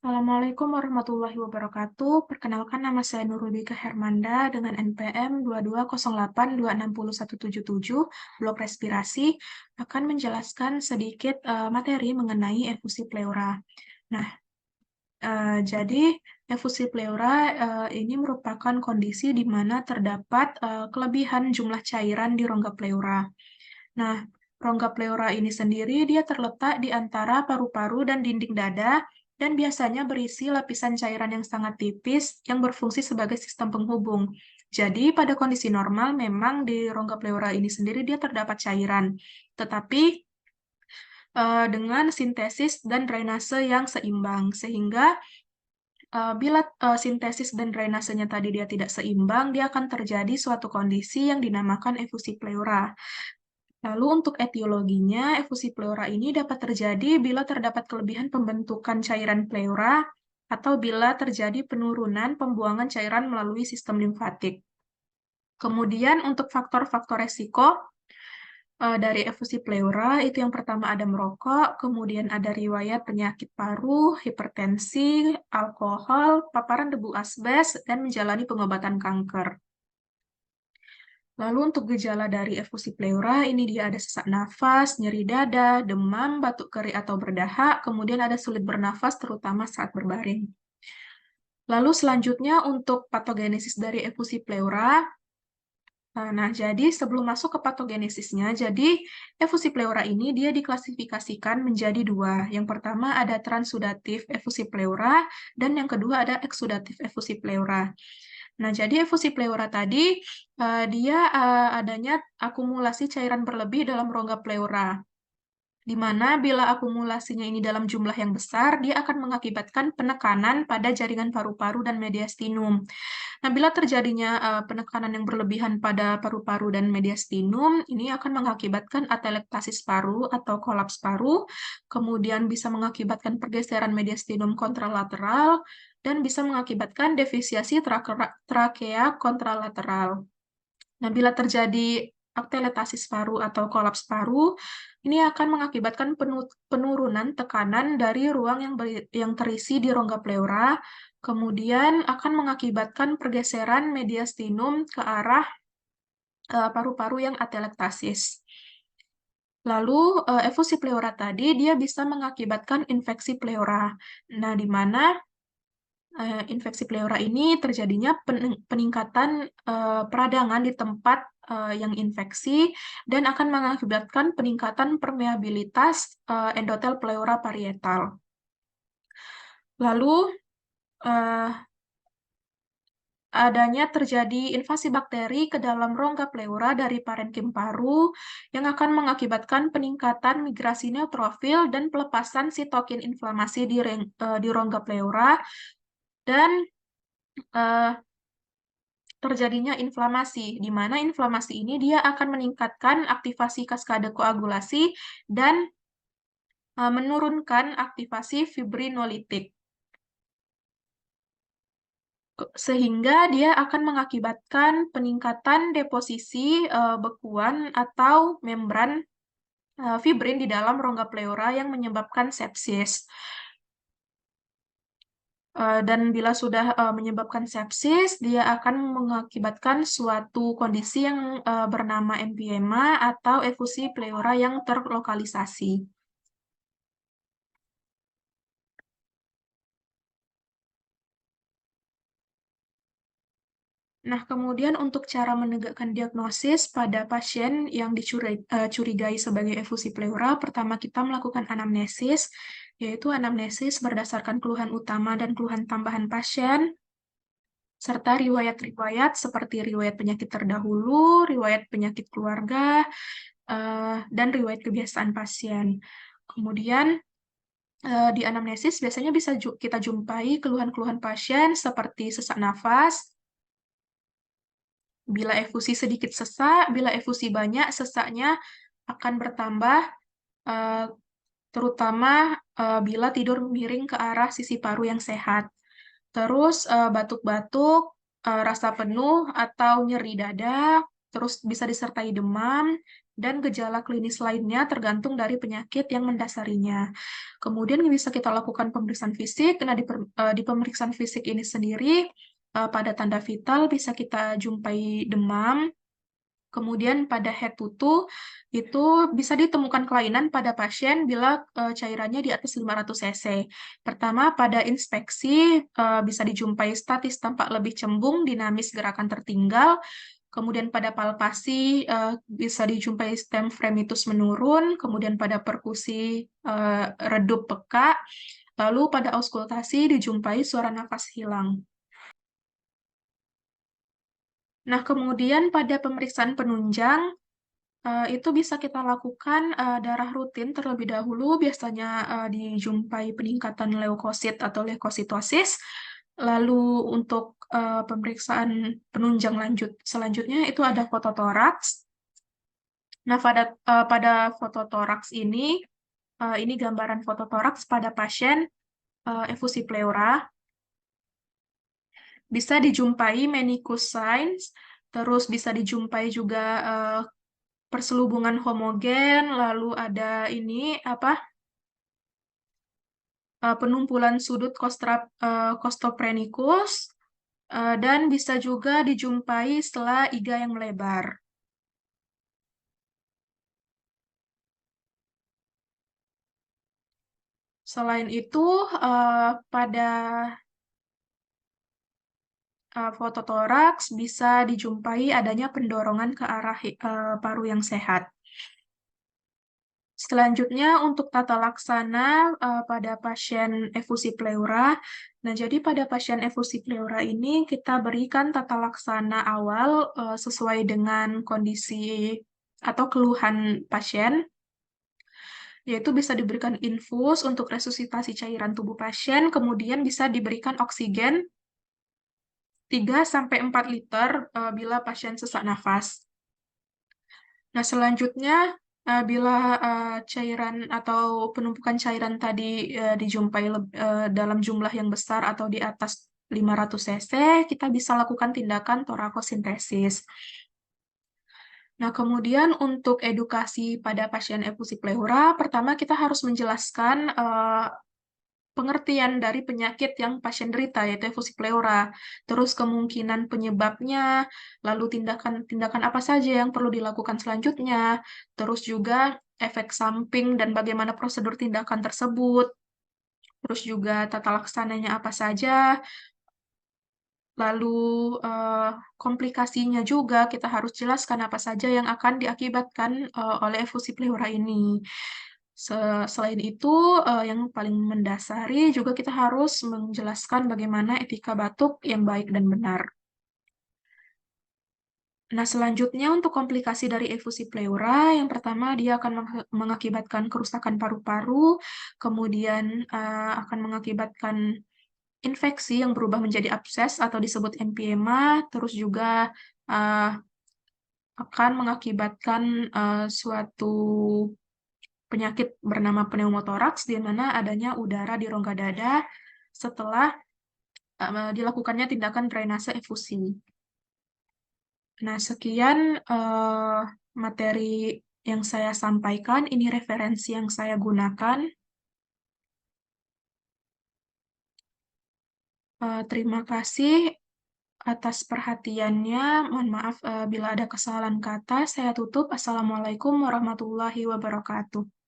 Assalamualaikum warahmatullahi wabarakatuh. Perkenalkan nama saya Nurudika Hermanda dengan NPM 2208260177, blok respirasi, akan menjelaskan sedikit materi mengenai efusi pleura. Nah, jadi efusi pleura ini merupakan kondisi di mana terdapat kelebihan jumlah cairan di rongga pleura. Nah, rongga pleura ini sendiri dia terletak di antara paru-paru dan dinding dada dan biasanya berisi lapisan cairan yang sangat tipis yang berfungsi sebagai sistem penghubung. Jadi, pada kondisi normal memang di rongga pleura ini sendiri dia terdapat cairan. Tetapi dengan sintesis dan drainase yang seimbang, sehingga bila sintesis dan drainasenya tadi dia tidak seimbang, dia akan terjadi suatu kondisi yang dinamakan efusi pleura. Lalu untuk etiologinya, efusi pleura ini dapat terjadi bila terdapat kelebihan pembentukan cairan pleura atau bila terjadi penurunan pembuangan cairan melalui sistem limfatik. Kemudian untuk faktor-faktor resiko dari efusi pleura, itu yang pertama ada merokok, kemudian ada riwayat penyakit paru, hipertensi, alkohol, paparan debu asbes, dan menjalani pengobatan kanker. Lalu untuk gejala dari efusi pleura, ini dia ada sesak nafas, nyeri dada, demam, batuk kering atau berdahak, kemudian ada sulit bernafas terutama saat berbaring. Lalu selanjutnya untuk patogenesis dari efusi pleura. Nah, jadi sebelum masuk ke patogenesisnya, jadi efusi pleura ini dia diklasifikasikan menjadi dua. Yang pertama ada transudatif efusi pleura, dan yang kedua ada eksudatif efusi pleura. Nah, jadi efusi pleura tadi dia adanya akumulasi cairan berlebih dalam rongga pleura, di mana bila akumulasinya ini dalam jumlah yang besar, dia akan mengakibatkan penekanan pada jaringan paru-paru dan mediastinum. Nah, bila terjadinya penekanan yang berlebihan pada paru-paru dan mediastinum, ini akan mengakibatkan atelektasis paru atau kolaps paru, kemudian bisa mengakibatkan pergeseran mediastinum kontralateral, dan bisa mengakibatkan defisiasi trakea kontralateral. Nah, bila terjadi atelektasis paru atau kolaps paru, ini akan mengakibatkan penurunan tekanan dari ruang yang terisi di rongga pleura, kemudian akan mengakibatkan pergeseran mediastinum ke arah paru-paru yang atelektasis. Lalu, efusi pleura tadi dia bisa mengakibatkan infeksi pleura. Nah, di mana infeksi pleura ini terjadinya peningkatan peradangan di tempat yang infeksi dan akan mengakibatkan peningkatan permeabilitas endotel pleura parietal. Lalu adanya terjadi invasi bakteri ke dalam rongga pleura dari parenkim paru yang akan mengakibatkan peningkatan migrasi neutrofil dan pelepasan sitokin inflamasi di rongga pleura dan terjadinya inflamasi, di mana inflamasi ini dia akan meningkatkan aktivasi kaskade koagulasi dan menurunkan aktivasi fibrinolitik. Sehingga dia akan mengakibatkan peningkatan deposisi bekuan atau membran fibrin di dalam rongga pleura yang menyebabkan sepsis. Dan bila sudah menyebabkan sepsis, dia akan mengakibatkan suatu kondisi yang bernama emphysema atau efusi pleura yang terlokalisasi. Nah, kemudian untuk cara menegakkan diagnosis pada pasien yang dicurigai sebagai efusi pleura, pertama kita melakukan anamnesis, yaitu anamnesis berdasarkan keluhan utama dan keluhan tambahan pasien, serta riwayat-riwayat seperti riwayat penyakit terdahulu, riwayat penyakit keluarga, dan riwayat kebiasaan pasien. Kemudian di anamnesis biasanya bisa kita jumpai keluhan-keluhan pasien seperti sesak nafas, bila efusi sedikit sesak, bila efusi banyak, sesaknya akan bertambah, terutama bila tidur miring ke arah sisi paru yang sehat. Terus batuk-batuk, rasa penuh atau nyeri dada, terus bisa disertai demam, dan gejala klinis lainnya tergantung dari penyakit yang mendasarinya. Kemudian bisa kita lakukan pemeriksaan fisik. Nah, di pemeriksaan fisik ini sendiri, pada tanda vital bisa kita jumpai demam. Kemudian pada head to toe itu bisa ditemukan kelainan pada pasien bila cairannya di atas 500 cc. Pertama, pada inspeksi bisa dijumpai statis tampak lebih cembung, dinamis gerakan tertinggal. Kemudian pada palpasi bisa dijumpai stem fremitus menurun. Kemudian pada perkusi redup peka. Lalu pada auskultasi dijumpai suara nafas hilang. Nah, kemudian pada pemeriksaan penunjang, itu bisa kita lakukan darah rutin terlebih dahulu, biasanya dijumpai peningkatan leukosit atau leukositosis. Lalu untuk pemeriksaan penunjang selanjutnya itu ada fototoraks. Nah, pada fototoraks ini gambaran fototoraks pada pasien efusi pleura. Bisa dijumpai meniscus signs, terus bisa dijumpai juga perselubungan homogen, lalu ada ini apa penumpulan sudut costoprenicus, dan bisa juga dijumpai setelah iga yang melebar. Selain itu, pada fototoraks bisa dijumpai adanya pendorongan ke arah paru yang sehat. Selanjutnya untuk tata laksana pada pasien efusi pleura. Nah, jadi pada pasien efusi pleura ini kita berikan tata laksana awal sesuai dengan kondisi atau keluhan pasien, yaitu bisa diberikan infus untuk resusitasi cairan tubuh pasien, kemudian bisa diberikan oksigen 3-4 liter bila pasien sesak nafas. Nah, selanjutnya, bila cairan atau penumpukan cairan tadi dijumpai dalam jumlah yang besar atau di atas 500 cc, kita bisa lakukan tindakan torakosintesis. Nah, kemudian untuk edukasi pada pasien efusi pleura, pertama kita harus menjelaskan pengertian dari penyakit yang pasien derita, yaitu efusi pleura, terus kemungkinan penyebabnya, lalu tindakan-tindakan apa saja yang perlu dilakukan selanjutnya, terus juga efek samping dan bagaimana prosedur tindakan tersebut, terus juga tata laksananya apa saja, lalu komplikasinya juga kita harus jelaskan apa saja yang akan diakibatkan oleh efusi pleura ini. Selain itu, yang paling mendasari juga kita harus menjelaskan bagaimana etika batuk yang baik dan benar. Nah, selanjutnya untuk komplikasi dari efusi pleura, yang pertama dia akan mengakibatkan kerusakan paru-paru, kemudian akan mengakibatkan infeksi yang berubah menjadi abses atau disebut emphysema, terus juga uh, akan mengakibatkan suatu penyakit bernama pneumotoraks, di mana adanya udara di rongga dada setelah dilakukannya tindakan drainase efusi. Nah, sekian materi yang saya sampaikan. Ini referensi yang saya gunakan. Terima kasih atas perhatiannya. Mohon maaf bila ada kesalahan kata. Saya tutup. Assalamualaikum warahmatullahi wabarakatuh.